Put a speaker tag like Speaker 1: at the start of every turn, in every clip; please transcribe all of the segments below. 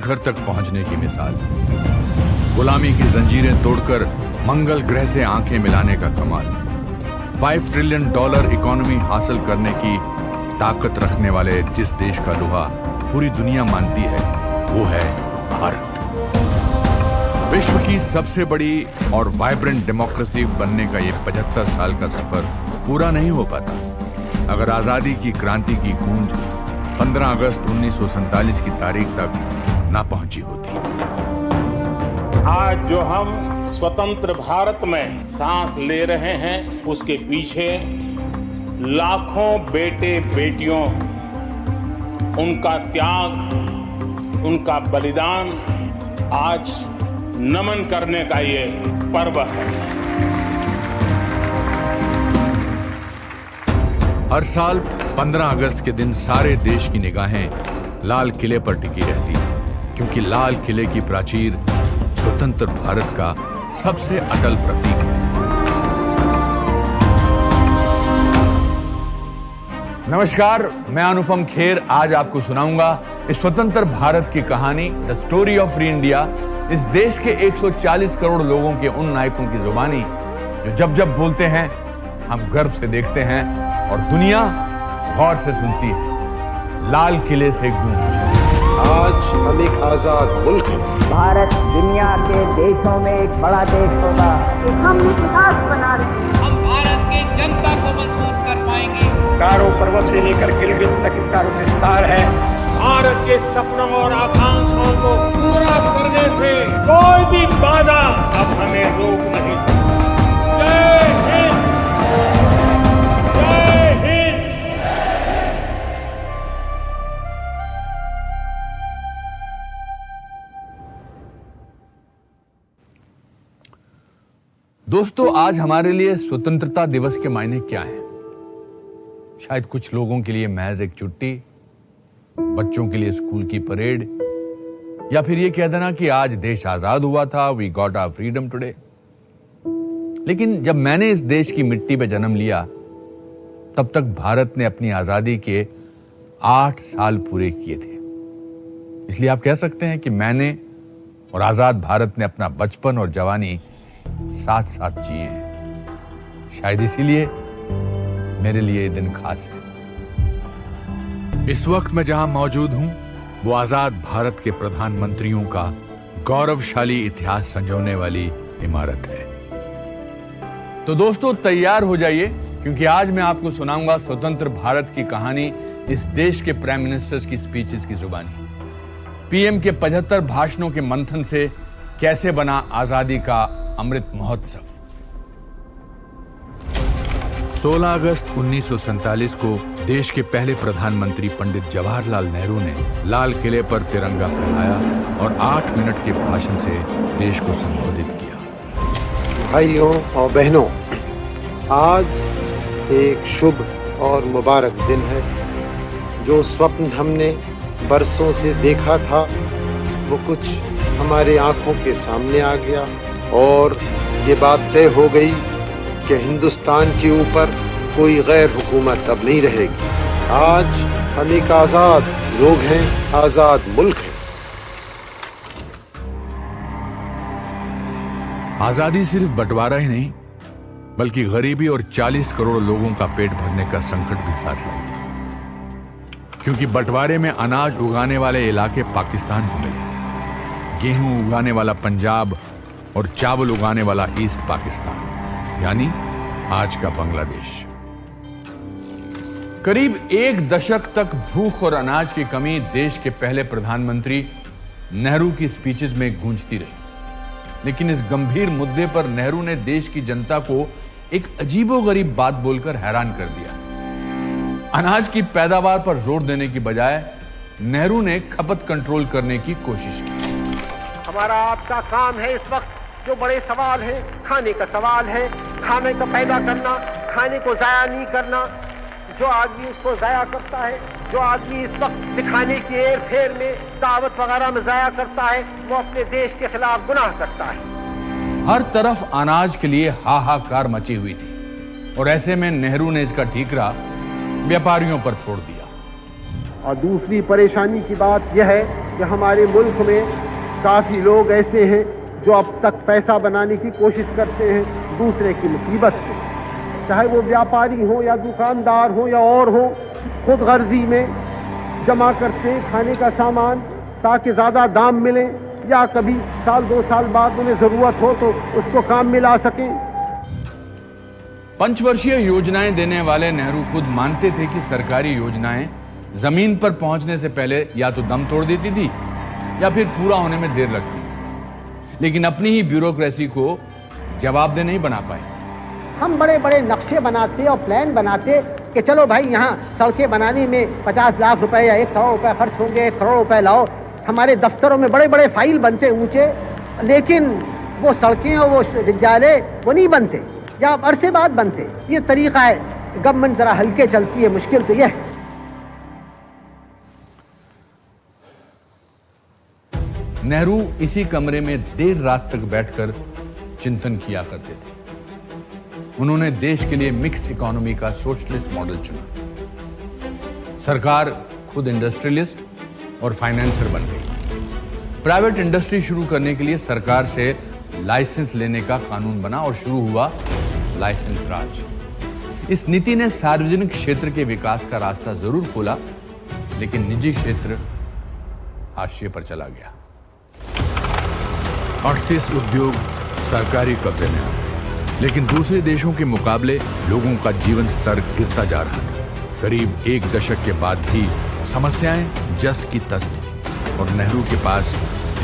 Speaker 1: घर तक पहुंचने की मिसाल, गुलामी की जंजीरें तोड़कर मंगल ग्रह से आंखें मिलाने का कमाल, $5 ट्रिलियन इकोनॉमी हासिल करने की ताकत रखने वाले जिस देश का लोहा पूरी दुनिया मानती है वो है भारत। विश्व की सबसे बड़ी और वाइब्रेंट डेमोक्रेसी बनने का ये 75 साल का सफर पूरा नहीं हो पाता अगर आजादी की क्रांति की गूंज 15 अगस्त 1947 की तारीख तक ना पहुंची होती।
Speaker 2: आज जो हम स्वतंत्र भारत में सांस ले रहे हैं उसके पीछे लाखों बेटे बेटियों, उनका त्याग, उनका बलिदान आज नमन करने का ये पर्व है।
Speaker 1: हर साल 15 अगस्त के दिन सारे देश की निगाहें लाल किले पर टिकी रहती हैं, क्योंकि लाल किले की प्राचीर स्वतंत्र भारत का सबसे अटल प्रतीक है। नमस्कार, मैं अनुपम खेर आज आपको सुनाऊंगा इस स्वतंत्र भारत की कहानी, the story of free India. इस देश के 140 करोड़ लोगों के उन नायकों की जुबानी जो जब जब बोलते हैं हम गर्व से देखते हैं और दुनिया गौर से सुनती है। लाल किले से गूंज।
Speaker 3: आज हम एक आजाद मुल्क हैं।
Speaker 4: भारत दुनिया के देशों में एक बड़ा देश होगा।
Speaker 5: हम विकास बना रहे हैं।
Speaker 6: हम भारत की जनता को मजबूत कर पाएंगे।
Speaker 7: कारो पर्वत से लेकर गिलगित तक इसका विस्तार है।
Speaker 2: भारत के सपनों और आकांक्षाओं को पूरा करने से कोई भी बाधा अब हमें रोक नहीं सकती। जय हिंद, जय हिंद।
Speaker 1: दोस्तों, आज हमारे लिए स्वतंत्रता दिवस के मायने क्या हैं? शायद कुछ लोगों के लिए महज एक छुट्टी, बच्चों के लिए स्कूल की परेड, या फिर ये कह देना कि आज देश आजाद हुआ था, we got our freedom today. लेकिन जब मैंने इस देश की मिट्टी पे जन्म लिया तब तक भारत ने अपनी आजादी के 8 साल पूरे किए थे। इसलिए आप कह सकते हैं कि मैंने और आजाद भारत ने अपना बचपन और जवानी साथ साथ जिए हैं। शायद इसीलिए मेरे लिए ये दिन खास है। इस वक्त मैं जहां मौजूद हूं वो आजाद भारत के प्रधानमंत्रियों का गौरवशाली इतिहास संजोने वाली इमारत है। तो दोस्तों, तैयार हो जाइए, क्योंकि आज मैं आपको सुनाऊंगा स्वतंत्र भारत की कहानी इस देश के प्राइम मिनिस्टर्स की स्पीचेस की जुबानी। पीएम के 75 भाषणों के मंथन से कैसे बना आजादी का अमृत महोत्सव। 16 अगस्त 1947 को देश के पहले प्रधानमंत्री पंडित जवाहरलाल नेहरू ने लाल किले पर तिरंगा फहराया और 8 मिनट के भाषण से देश को संबोधित किया।
Speaker 3: भाइयों और बहनों, आज एक शुभ और मुबारक दिन है। जो स्वप्न हमने बरसों से देखा था वो कुछ हमारे आंखों के सामने आ गया और ये बात तय हो गई कि हिंदुस्तान के ऊपर कोई गैर हुकूमत अब नहीं रहेगी। आज हम एक आजाद लोग हैं, आजाद मुल्क है।
Speaker 1: आजादी सिर्फ बंटवारा ही नहीं बल्कि गरीबी और 40 करोड़ लोगों का पेट भरने का संकट भी साथ लाई थी, क्योंकि बंटवारे में अनाज उगाने वाले इलाके पाकिस्तान को मिले, गेहूं उगाने वाला पंजाब और चावल उगाने वाला ईस्ट पाकिस्तान, यानी आज का बांग्लादेश। करीब 1 दशक तक भूख और अनाज की कमी देश के पहले प्रधानमंत्री नेहरू की स्पीचेस में गूंजती रही। लेकिन इस गंभीर मुद्दे पर नेहरू ने देश की जनता को एक अजीबोगरीब बात बोलकर हैरान कर दिया। अनाज की पैदावार पर जोर देने की बजाय नेहरू ने खपत कंट्रोल करने की कोशिश की।
Speaker 7: हमारा आपका काम है इस वक्त जो बड़े सवाल है, खाने का सवाल है, खाने को पैदा करना, खाने को जाया नहीं करना। जो आदमी उसको जाया करता है, जो आदमी इस वक्त दिखाने की एर फेर में दावत वगैरह में जाया करता है, वो अपने देश के खिलाफ गुनाह करता है।
Speaker 1: हर तरफ अनाज के लिए हाहाकार मची हुई थी और ऐसे में नेहरू ने इसका ठीकरा व्यापारियों पर फोड़ दिया।
Speaker 7: और दूसरी परेशानी की बात यह है कि हमारे मुल्क में काफ़ी लोग ऐसे हैं जो अब तक पैसा बनाने की कोशिश करते हैं दूसरे की मुसीबत से, चाहे वो व्यापारी हो या दुकानदार हो या और हो, खुद गर्जी में जमा करते हैं खाने का सामान ताकि ज़्यादा दाम मिले या कभी साल 2 साल बाद उन्हें ज़रूरत हो तो उसको काम में ला सकें।
Speaker 1: पंचवर्षीय योजनाएं देने वाले नेहरू खुद मानते थे कि सरकारी योजनाएं जमीन पर पहुंचने से पहले या तो दम तोड़ देती थी या फिर पूरा होने में देर लगती, लेकिन अपनी ही ब्यूरोक्रेसी को जवाबदेह नहीं बना पाए।
Speaker 7: हम बड़े बड़े नक्शे बनाते और प्लान बनाते कि चलो भाई यहाँ सड़कें बनाने में 50 लाख रुपए या 1 करोड़ रुपए खर्च होंगे, 1 करोड़ रुपए लाओ। हमारे दफ्तरों में बड़े बड़े फाइल बनते ऊंचे, लेकिन वो सड़कें और वो विद्यालय वो नहीं बनते या अरसे बाद बनते। ये तरीका है, गवर्नमेंट जरा हल्के चलती है, मुश्किल तो यह है।
Speaker 1: नेहरू इसी कमरे में देर रात तक बैठकर चिंतन किया करते थे। उन्होंने देश के लिए मिक्स्ड इकोनॉमी का सोशलिस्ट मॉडल चुना। सरकार खुद इंडस्ट्रियलिस्ट और फाइनेंसर बन गई। प्राइवेट इंडस्ट्री शुरू करने के लिए सरकार से लाइसेंस लेने का कानून बना और शुरू हुआ लाइसेंस राज। इस नीति ने सार्वजनिक क्षेत्र के विकास का रास्ता जरूर खोला, लेकिन निजी क्षेत्र हाशिए पर चला गया। 38 उद्योग सरकारी कब्जे में आ गए, लेकिन दूसरे देशों के मुकाबले लोगों का जीवन स्तर गिरता जा रहा था। करीब 1 दशक के बाद भी समस्याएं जस की तस थी और नेहरू के पास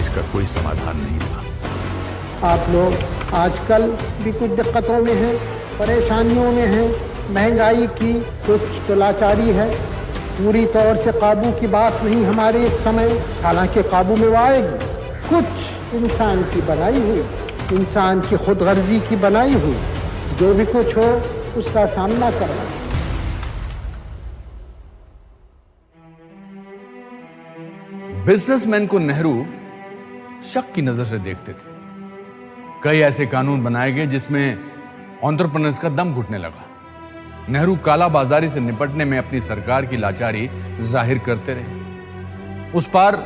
Speaker 1: इसका कोई समाधान नहीं था।
Speaker 7: आप लोग आजकल भी कुछ दिक्कतों में हैं, परेशानियों में हैं, महंगाई की कुछ तो लाचारी है। पूरी तौर से काबू की बात नहीं हमारे इस समय, हालांकि काबू में वो आएगी। कुछ इंसान की बनाई हुई, इंसान की खुदगर्जी की बनाई हुई जो भी कुछ हो उसका सामना करना।
Speaker 1: बिजनेसमैन को नेहरू शक की नजर से देखते थे। कई ऐसे कानून बनाए गए जिसमें एंटरप्रेन्योर्स का दम घुटने लगा। नेहरू काला बाजारी से निपटने में अपनी सरकार की लाचारी जाहिर करते रहे। उस पार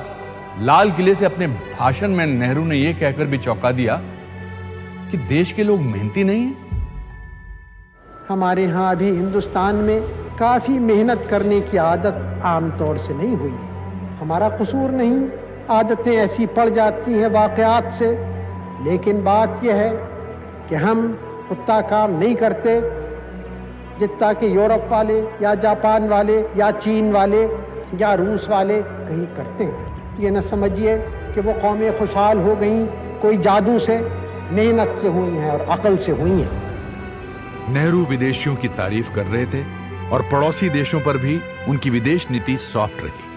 Speaker 1: लाल किले से अपने भाषण में नेहरू ने यह कहकर भी चौंका दिया कि देश के लोग मेहनती नहीं हैं।
Speaker 7: हमारे यहाँ अभी हिंदुस्तान में काफी मेहनत करने की आदत आमतौर से नहीं हुई। हमारा कसूर नहीं, आदतें ऐसी पड़ जाती हैं वाकयात से, लेकिन बात यह है कि हम उतना काम नहीं करते जितना कि यूरोप वाले या जापान वाले या चीन वाले या रूस वाले कहीं करते हैं। ये न समझिए कि वो कौमें खुशहाल हो गई कोई जादू से, मेहनत से हुई हैं और अकल से हुई हैं।
Speaker 1: नेहरू विदेशियों की तारीफ कर रहे थे और पड़ोसी देशों पर भी उनकी विदेश नीति सॉफ्ट रही।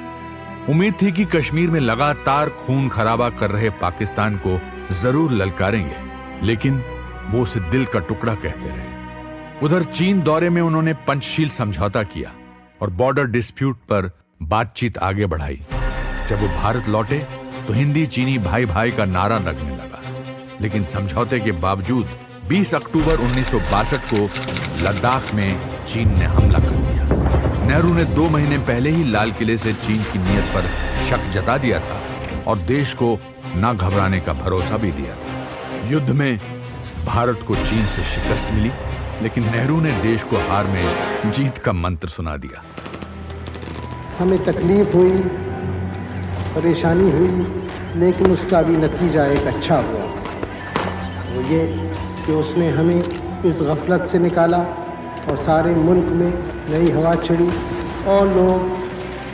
Speaker 1: उम्मीद थी कि कश्मीर में लगातार खून खराबा कर रहे पाकिस्तान को जरूर ललकारेंगे, लेकिन वो उसे दिल का टुकड़ा कहते रहे। उधर चीन दौरे में उन्होंने पंचशील समझौता किया और बॉर्डर डिस्प्यूट पर बातचीत आगे बढ़ाई। जब वो भारत लौटे तो हिंदी चीनी भाई भाई का नारा लगने लगा, लेकिन समझौते के बावजूद 20 अक्टूबर 1962 को लद्दाख में चीन ने हमला कर दिया। नेहरू ने 2 महीने पहले ही लाल किले से चीन की नीयत पर शक जता दिया था और देश को न घबराने का भरोसा भी दिया था। युद्ध में भारत को चीन से शिकस्त मिली, लेकिन नेहरू ने देश को हार में जीत का मंत्र सुना दिया।
Speaker 7: हमें तकलीफ हुई, परेशानी हुई, लेकिन उसका भी नतीजा एक अच्छा हुआ। वो ये कि उसने हमें इस गफलत से निकाला और सारे मुल्क में नई हवा छिड़ी और लोग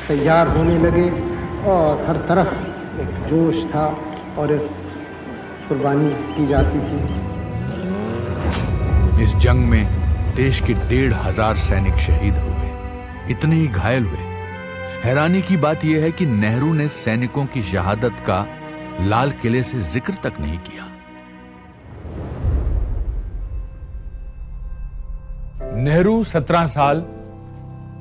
Speaker 7: तैयार होने लगे और हर तरफ एक जोश था और एक कुर्बानी की जाती थी।
Speaker 1: इस जंग में देश के 1,500 सैनिक शहीद हो गए, इतने ही घायल हुए। हैरानी की बात यह है कि नेहरू ने सैनिकों की शहादत का लाल किले से जिक्र तक नहीं किया। नेहरू 17 साल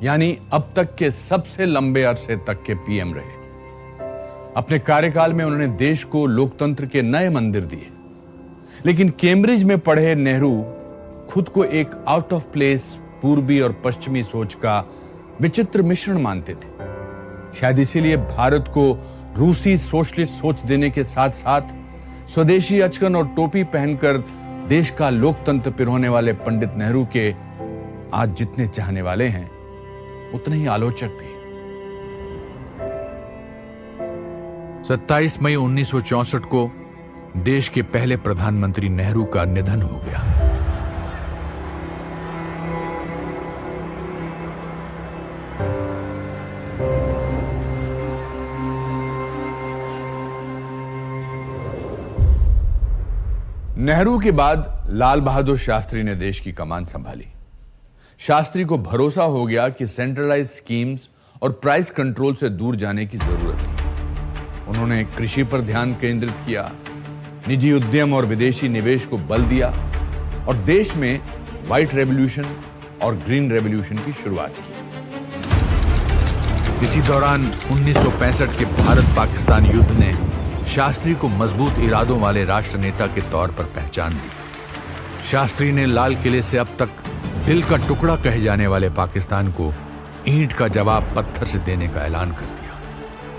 Speaker 1: यानी अब तक के सबसे लंबे अरसे तक के पीएम रहे। अपने कार्यकाल में उन्होंने देश को लोकतंत्र के नए मंदिर दिए, लेकिन कैम्ब्रिज में पढ़े नेहरू खुद को एक आउट ऑफ प्लेस पूर्वी और पश्चिमी सोच का विचित्र मिश्रण मानते थे। शायद इसीलिए भारत को रूसी सोशलिस्ट सोच देने के साथ साथ स्वदेशी अचकन और टोपी पहनकर देश का लोकतंत्र पिरोने वाले पंडित नेहरू के आज जितने चाहने वाले हैं उतने ही आलोचक भी। 27 मई 1964 को देश के पहले प्रधानमंत्री नेहरू का निधन हो गया। नेहरू के बाद लाल बहादुर शास्त्री ने देश की कमान संभाली। शास्त्री को भरोसा हो गया कि सेंट्रलाइज्ड स्कीम्स और प्राइस कंट्रोल से दूर जाने की जरूरत थी। उन्होंने कृषि पर ध्यान केंद्रित किया, निजी उद्यम और विदेशी निवेश को बल दिया और देश में व्हाइट रेवोल्यूशन और ग्रीन रेवोल्यूशन की शुरुआत की। इसी दौरान 1965 के भारत पाकिस्तान युद्ध ने शास्त्री को मजबूत इरादों वाले राष्ट्र नेता के तौर पर पहचान दी। शास्त्री ने लाल किले से अब तक दिल का टुकड़ा कहे जाने वाले पाकिस्तान को ईंट का जवाब पत्थर से देने का ऐलान कर दिया।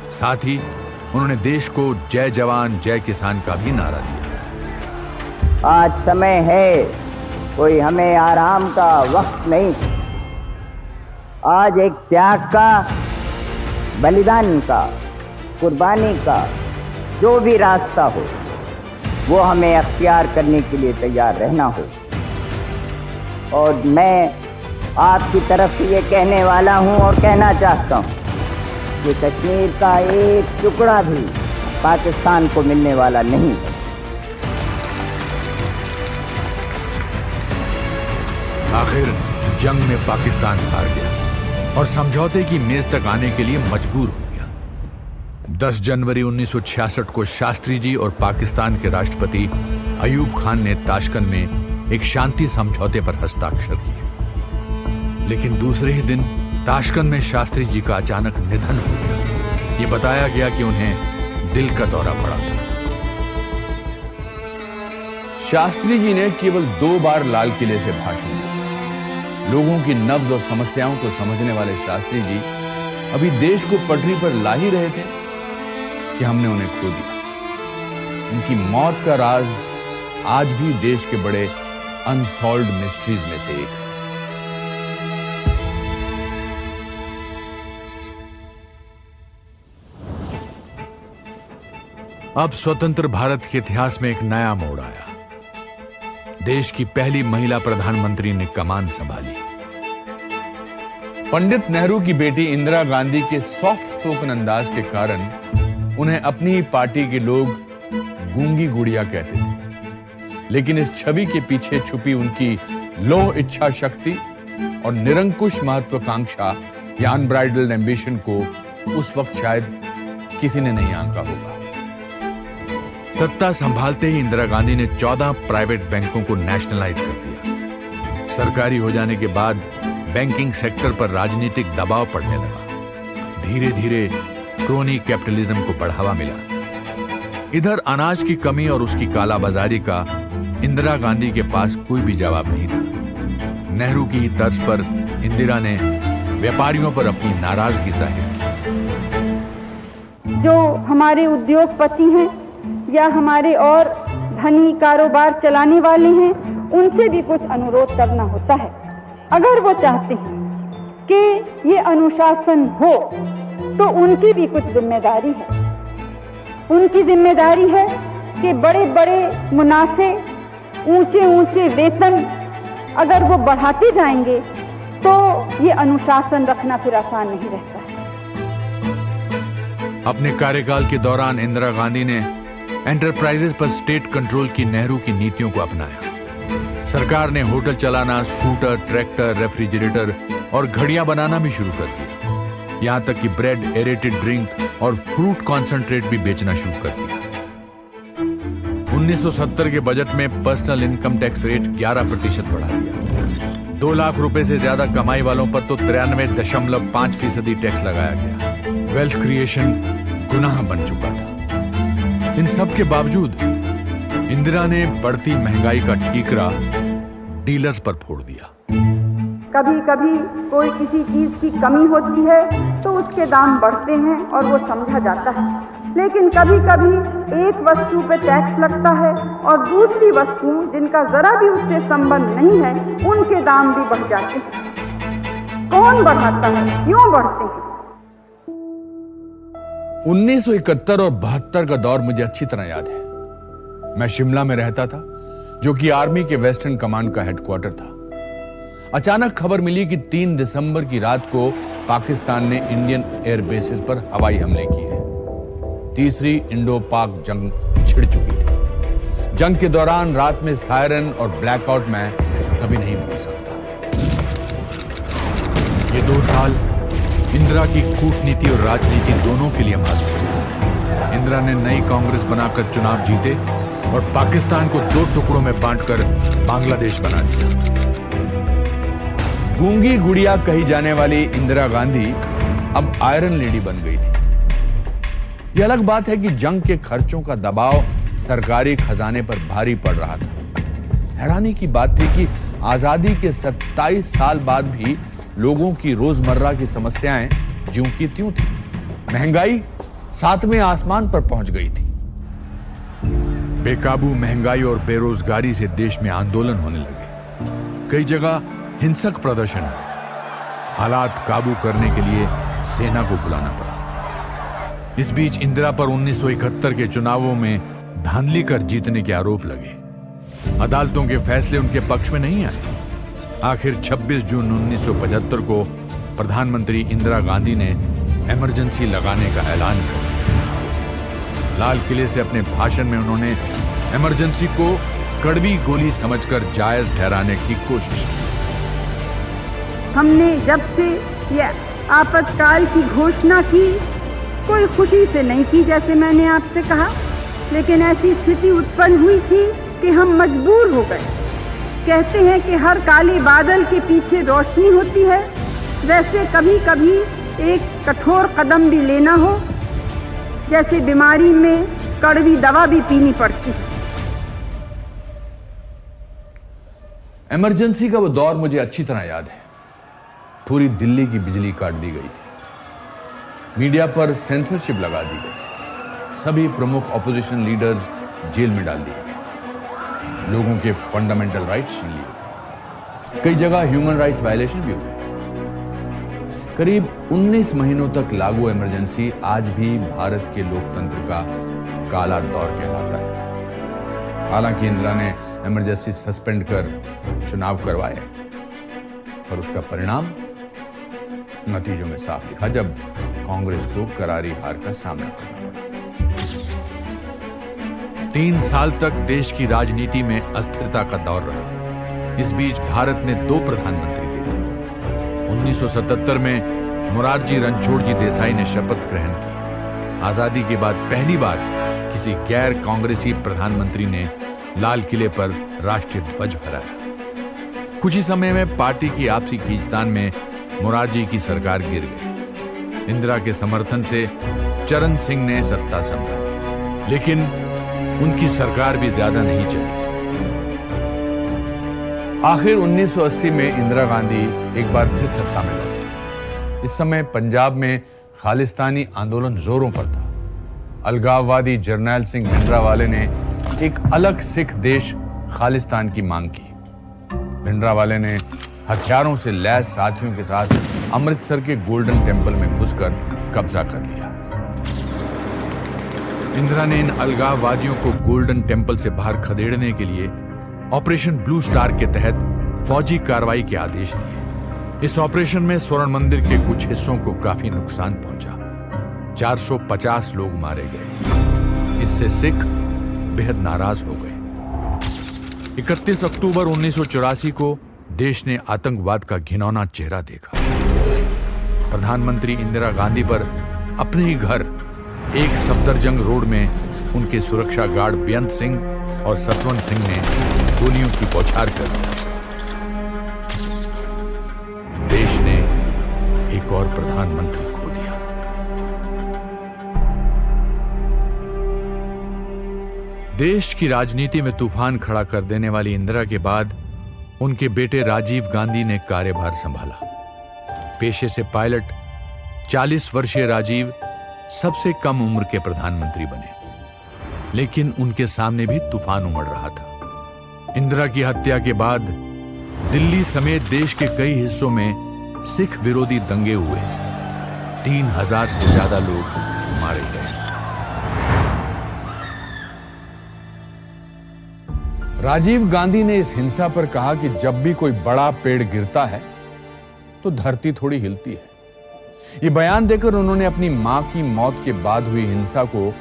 Speaker 1: साथ ही उन्होंने देश को जय जवान जय किसान का भी नारा दिया।
Speaker 4: आज समय है, कोई हमें आराम का वक्त नहीं। आज एक त्याग का, बलिदान का, कुर्बानी का जो भी रास्ता हो वो हमें अख्तियार करने के लिए तैयार रहना हो। और मैं आपकी तरफ से ये कहने वाला हूँ और कहना चाहता हूँ कि कश्मीर का एक टुकड़ा भी पाकिस्तान को मिलने वाला नहीं है।
Speaker 1: आखिर जंग में पाकिस्तान हार गया और समझौते की मेज तक आने के लिए मजबूर हो गया। 10 जनवरी 1966 को शास्त्री जी और पाकिस्तान के राष्ट्रपति अयूब खान ने ताशकंद में एक शांति समझौते पर हस्ताक्षर किए। लेकिन दूसरे ही दिन ताशकंद में शास्त्री जी का अचानक निधन हो गया। ये बताया गया कि उन्हें दिल का दौरा पड़ा था। शास्त्री जी ने केवल 2 बार लाल किले से भाषण दिया। लोगों की नब्ज और समस्याओं को समझने वाले शास्त्री जी अभी देश को पटरी पर ला ही रहे थे कि हमने उन्हें खो दिया। उनकी मौत का राज आज भी देश के बड़े अनसॉल्व्ड मिस्ट्रीज में से एक है। अब स्वतंत्र भारत के इतिहास में एक नया मोड़ आया। देश की पहली महिला प्रधानमंत्री ने कमान संभाली। पंडित नेहरू की बेटी इंदिरा गांधी के सॉफ्ट स्पोकन अंदाज के कारण उन्हें अपनी ही पार्टी के लोग गूंगी गुड़िया कहते थे। लेकिन इस छवि के पीछे छुपी उनकी लौह इच्छा शक्ति और निरंकुश महत्वाकांक्षा या अनब्राइडल्ड एम्बिशन को उस वक्त शायद किसी ने नहीं आंका होगा। सत्ता संभालते ही इंदिरा गांधी ने 14 प्राइवेट बैंकों को नेशनलाइज कर दिया। सरकारी हो जाने के बाद बैंकिंग सेक्टर पर राजनीतिक दबाव पड़ने लगा। धीरे धीरे क्रोनी कैपिटलिज्म को बढ़ावा मिला। इधर अनाज की कमी और उसकी कालाबाजारी का इंदिरा गांधी के पास कोई भी जवाब नहीं था। नेहरू की ही तर्ज पर इंदिरा ने व्यापारियों पर अपनी नाराजगी जाहिर की।
Speaker 5: जो हमारे उद्योगपति हैं या हमारे और धनी कारोबार चलाने वाले हैं, उनसे भी कुछ अनुरोध करना होता है। अगर वो चाहते हैं कि ये अनुशासन हो तो उनकी भी कुछ जिम्मेदारी है। उनकी जिम्मेदारी है कि बड़े बड़े मुनाफे, ऊंचे ऊंचे वेतन अगर वो बढ़ाते जाएंगे तो ये अनुशासन रखना फिर आसान नहीं रहता है।
Speaker 1: अपने कार्यकाल के दौरान इंदिरा गांधी ने एंटरप्राइजेस पर स्टेट कंट्रोल की नेहरू की नीतियों को अपनाया। सरकार ने होटल चलाना, स्कूटर, ट्रैक्टर, रेफ्रिजरेटर और घड़ियां बनाना भी शुरू कर दिया। यहां तक कि ब्रेड, एरेटेड ड्रिंक और फ्रूट कॉन्सेंट्रेट भी बेचना शुरू कर दिया। 1970 के बजट में पर्सनल इनकम टैक्स रेट 11% बढ़ा दिया। 2 लाख रुपए से ज्यादा कमाई वालों पर तो 93.5% टैक्स लगाया गया। वेल्थ क्रिएशन गुनाह बन चुका था। इन सब के बावजूद इंदिरा ने बढ़ती महंगाई का ठीकरा डीलर्स पर फोड़ दिया।
Speaker 5: कभी कभी कोई किसी चीज की कमी होती है तो उसके दाम बढ़ते हैं और वो समझा जाता है। लेकिन कभी कभी एक वस्तु पे टैक्स लगता है और दूसरी वस्तु जिनका जरा भी उससे संबंध नहीं है उनके दाम भी बढ़ जाते हैं। कौन बढ़ाता है, क्यों बढ़ते हैं?
Speaker 1: 1971 और 72 का दौर मुझे अच्छी तरह याद है। मैं शिमला में रहता था, जो कि आर्मी के वेस्टर्न कमांड का हेडक्वार्टर था। अचानक खबर मिली कि 3 दिसंबर की रात को पाकिस्तान ने इंडियन एयर बेसिस पर हवाई हमले किए हैं। तीसरी इंडो पाक जंग छिड़ चुकी थी। जंग के दौरान रात में सायरन और ब्लैकआउट मैं कभी नहीं भूल सकता। ये 2 साल इंदिरा की कूटनीति और राजनीति दोनों के लिए महत्वपूर्ण थे। इंदिरा ने नई कांग्रेस बनाकर चुनाव जीते और पाकिस्तान को 2 टुकड़ों में बांटकर बांग्लादेश बना दिया। गूंगी गुड़िया कही जाने वाली इंदिरा गांधी अब आयरन लेडी बन गई थी। यह अलग बात है कि जंग के खर्चों का दबाव सरकारी खजाने पर भारी पड़ रहा था। हैरानी की बात थी कि आजादी के 27 साल बाद भी लोगों की रोजमर्रा की समस्याएं ज्यों की त्यों थी। महंगाई 7वें आसमान पर पहुंच गई थी। बेकाबू महंगाई और बेरोजगारी से देश में आंदोलन होने लगे। कई जगह हिंसक प्रदर्शन हुए। हालात काबू करने के लिए सेना को बुलाना पड़ा। इस बीच इंदिरा पर 1971 के चुनावों में धांधली कर जीतने के आरोप लगे। अदालतों के फैसले उनके पक्ष में नहीं आए। आखिर 26 जून 1975 को प्रधानमंत्री इंदिरा गांधी ने इमरजेंसी लगाने का ऐलान कर दिया। लाल किले से अपने भाषण में उन्होंने इमरजेंसी को कड़वी गोली समझकर जायज ठहराने की कोशिश की।
Speaker 5: हमने जब से यह आपातकाल की घोषणा की, कोई खुशी से नहीं की, जैसे मैंने आपसे कहा, लेकिन ऐसी स्थिति उत्पन्न हुई थी कि हम मजबूर हो गए। कहते हैं कि हर काले बादल के पीछे रोशनी होती है, वैसे कभी कभी एक कठोर कदम भी लेना हो, जैसे बीमारी में कड़वी दवा भी पीनी पड़ती है।
Speaker 1: इमरजेंसी का वो दौर मुझे अच्छी तरह याद है। पूरी दिल्ली की बिजली काट दी गई थी। मीडिया पर सेंसरशिप लगा दी गई। सभी प्रमुख ऑपोजिशन लीडर्स जेल में डाल दिए गए। लोगों के फंडामेंटल राइट्स छीन लिए गए। कई जगह ह्यूमन राइट्स वायलेशन भी हुए। करीब 19 महीनों तक लागू इमरजेंसी आज भी भारत के लोकतंत्र का काला दौर कहलाता है। हालांकि इंदिरा ने इमरजेंसी सस्पेंड कर चुनाव करवाए, पर उसका परिणाम नतीजों में साफ दिखा जब कांग्रेस को करारी हार का सामना करना पड़ा। 3 साल तक देश की राजनीति में अस्थिरता का दौर रहा। इस बीच भारत ने 2 प्रधानमंत्री देखे। 1977 में मोरारजी रणछोड़जी देसाई ने शपथ ग्रहण की। आजादी के बाद पहली बार किसी गैर कांग्रेसी प्रधानमंत्री ने लाल किले पर राष्ट्रीय ध्वज फहराया। कुछ ही समय में पार्टी की आपसी खींचतान में मोरारजी की सरकार गिर गई। इंदिरा के समर्थन से चरण सिंह ने सत्ता संभाली, लेकिन उनकी सरकार भी ज्यादा नहीं चली। आखिर 1980 में इंदिरा गांधी एक बार फिर सत्ता में लगी। इस समय पंजाब में खालिस्तानी आंदोलन जोरों पर था। अलगाववादी जरनैल सिंह भिंडरावाले ने एक अलग सिख देश खालिस्तान की मांग की। भिंडरावाले ने हथियारों से लैस साथियों के साथ अमृतसर के गोल्डन टेम्पल में घुसकर कब्जा कर लिया। इंदिरा ने इन अलगाववादियों को गोल्डन टेम्पल से बाहर खदेड़ने के लिए ऑपरेशन ब्लू स्टार के तहत फौजी कार्रवाई के आदेश दिए। इस ऑपरेशन में स्वर्ण मंदिर के कुछ हिस्सों को काफी नुकसान पहुंचा। 450 लोग मारे गए। इससे सिख बेहद नाराज हो गए। 31 अक्टूबर 1984 को देश ने आतंकवाद का घिनौना चेहरा देखा। प्रधानमंत्री इंदिरा गांधी पर अपने ही घर एक सफदरजंग रोड में उनके सुरक्षा गार्ड बेअंत सिंह और सतवंत सिंह ने गोलियों की बौछार कर दी। देश ने एक और प्रधानमंत्री खो दिया। देश की राजनीति में तूफान खड़ा कर देने वाली इंदिरा के बाद उनके बेटे राजीव गांधी ने कार्यभार संभाला। पेशे से पायलट 40 वर्षीय राजीव सबसे कम उम्र के प्रधानमंत्री बने, लेकिन उनके सामने भी तूफान उमड़ रहा था। इंदिरा की हत्या के बाद दिल्ली समेत देश के कई हिस्सों में सिख विरोधी दंगे हुए। 3000 से ज्यादा लोग मारे गए। राजीव गांधी ने इस हिंसा पर कहा कि जब भी कोई बड़ा पेड़ गिरता है तो धरती थोड़ी हिलती है। यह बयान देकर उन्होंने अपनी मां की मौत के बाद हुई हिंसा को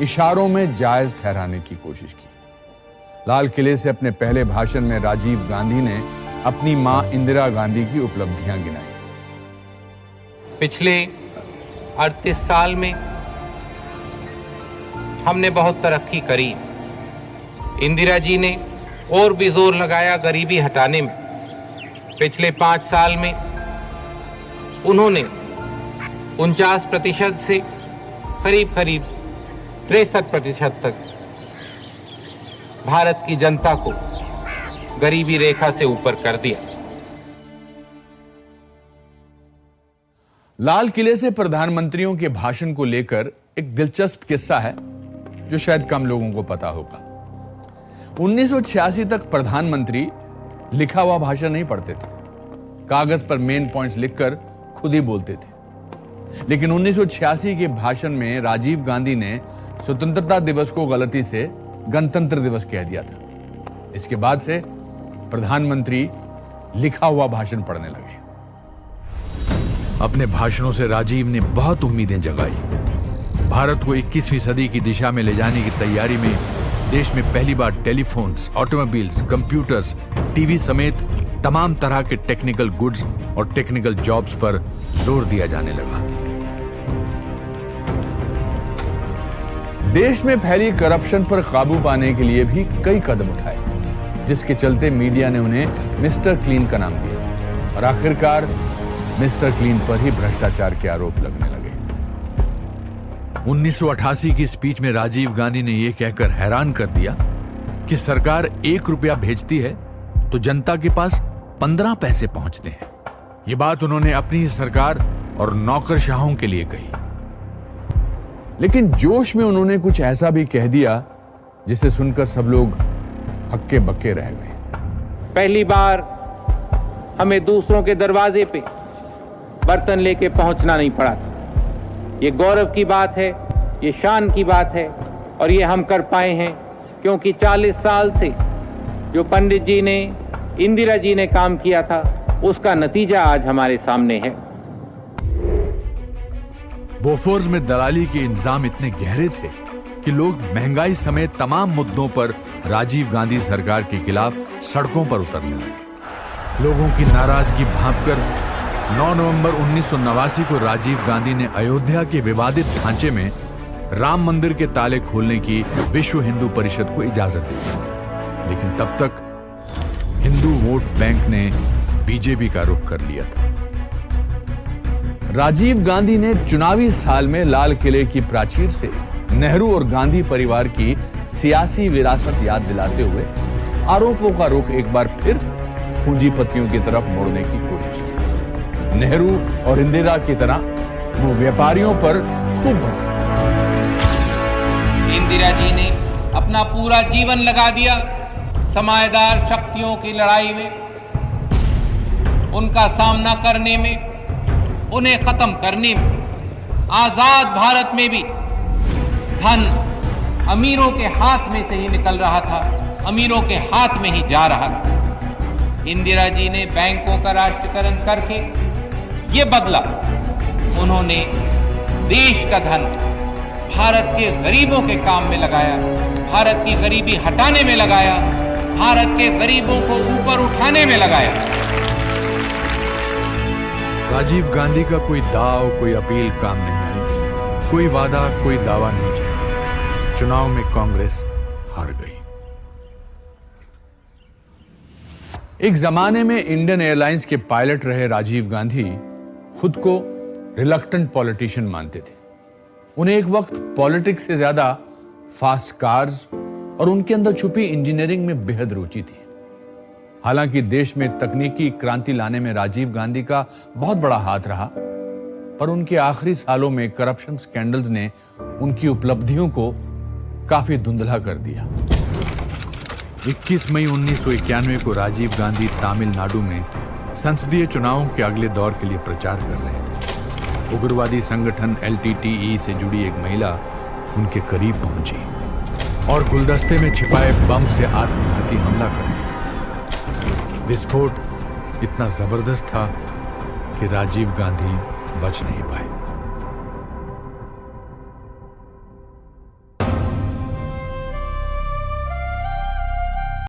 Speaker 1: इशारों में जायज ठहराने की कोशिश की। लाल किले से अपने पहले भाषण में राजीव गांधी ने अपनी मां इंदिरा गांधी की उपलब्धियां गिनाई।
Speaker 6: पिछले 38 साल में हमने बहुत तरक्की करी। इंदिरा जी ने और भी जोर लगाया गरीबी हटाने में। पिछले 5 साल में उन्होंने 49% से करीब 63% तक भारत की जनता को गरीबी रेखा से ऊपर कर दिया।
Speaker 1: लाल किले से प्रधानमंत्रियों के भाषण को लेकर एक दिलचस्प किस्सा है जो शायद कम लोगों को पता होगा। 1986 तक प्रधानमंत्री लिखा हुआ भाषण नहीं पढ़ते थे, कागज पर मेन पॉइंट्स लिखकर खुद ही बोलते थे। लेकिन 1986 के भाषण में राजीव गांधी ने स्वतंत्रता दिवस को गलती से गणतंत्र दिवस कह दिया था। इसके बाद से प्रधानमंत्री लिखा हुआ भाषण पढ़ने लगे। अपने भाषणों से राजीव ने बहुत उम्मीदें जगाई। भारत को 21वीं सदी की दिशा में ले जाने की तैयारी में देश में पहली बार टेलीफोन्स, ऑटोमोबाइल्स, कंप्यूटर्स, टीवी समेत तमाम तरह के टेक्निकल गुड्स और टेक्निकल जॉब्स पर जोर दिया जाने लगा। देश में फैली करप्शन पर काबू पाने के लिए भी कई कदम उठाए, जिसके चलते मीडिया ने उन्हें मिस्टर क्लीन का नाम दिया और आखिरकार मिस्टर क्लीन पर ही भ्रष्टाचार के आरोप लगने लगे। 1988 की स्पीच में राजीव गांधी ने यह कहकर हैरान कर दिया कि सरकार 1 रुपया भेजती है तो जनता के पास 15 पैसे पहुंचते हैं। यह बात उन्होंने अपनी सरकार और नौकरशाहों के लिए कही। लेकिन जोश में उन्होंने कुछ ऐसा भी कह दिया जिसे सुनकर सब लोग हक्के बक्के रह गए।
Speaker 6: पहली बार हमें दूसरों के दरवाजे पे बर्तन लेके पहुंचना नहीं पड़ा था। ये गौरव की बात है, ये शान की बात है और ये हम कर पाए हैं क्योंकि 40 साल से जो पंडित जी ने, इंदिरा जी ने काम किया था, उसका नतीजा आज हमारे सामने है।
Speaker 1: बोफोर्स में दलाली के इंतजाम इतने गहरे थे कि लोग महंगाई समेत तमाम मुद्दों पर राजीव गांधी सरकार के खिलाफ सड़कों पर उतरने लगे। लोगों की नाराजगी भांपकर 9 नवंबर 1989 को राजीव गांधी ने अयोध्या के विवादित ढांचे में राम मंदिर के ताले खोलने की विश्व हिंदू परिषद को इजाजत दी। लेकिन तब तक हिंदू वोट बैंक ने बीजेपी का रुख कर लिया था। राजीव गांधी ने चुनावी साल में लाल किले की प्राचीर से नेहरू और गांधी परिवार की सियासी विरासत याद दिलाते हुए आरोपों का रुख एक बार फिर पूंजीपतियों की तरफ मोड़ने की कोशिश की। नेहरू और इंदिरा की तरह वो व्यापारियों पर खूब भरसा।
Speaker 6: इंदिरा जी ने अपना पूरा जीवन लगा दिया समाजदार शक्तियों की लड़ाई में, उनका सामना करने में, उन्हें खत्म करने में। आजाद भारत में भी धन अमीरों के हाथ में से ही निकल रहा था, अमीरों के हाथ में ही जा रहा था। इंदिरा जी ने बैंकों का राष्ट्रीयकरण करके ये बदला। उन्होंने देश का धन भारत के गरीबों के काम में लगाया, भारत की गरीबी हटाने में लगाया, भारत के गरीबों को ऊपर उठाने में लगाया।
Speaker 1: राजीव गांधी का कोई दाव, कोई अपील काम नहीं आई, कोई वादा, कोई दावा नहीं चला। चुनाव में कांग्रेस हार गई। एक जमाने में इंडियन एयरलाइंस के पायलट रहे राजीव गांधी खुद को रिलक्टेंट पॉलिटिशियन मानते थे। उन्हें एक वक्त पॉलिटिक्स से ज्यादा फास्ट कार्स और उनके अंदर छुपी इंजीनियरिंग में बेहद रुचि थी। हालांकि देश में तकनीकी क्रांति लाने में राजीव गांधी का बहुत बड़ा हाथ रहा, पर उनके आखिरी सालों में करप्शन स्कैंडल्स ने उनकी उपलब्धियों को काफी धुंधला कर दिया। 21 मई 1991 को राजीव गांधी तमिलनाडु में संसदीय चुनावों के अगले दौर के लिए प्रचार कर रहे थे। उग्रवादी संगठन LTTE से जुड़ी एक महिला उनके करीब पहुंची और गुलदस्ते में छिपाए बम से आत्मघाती हमला कर दिया। विस्फोट इतना जबरदस्त था कि राजीव गांधी बच नहीं पाए।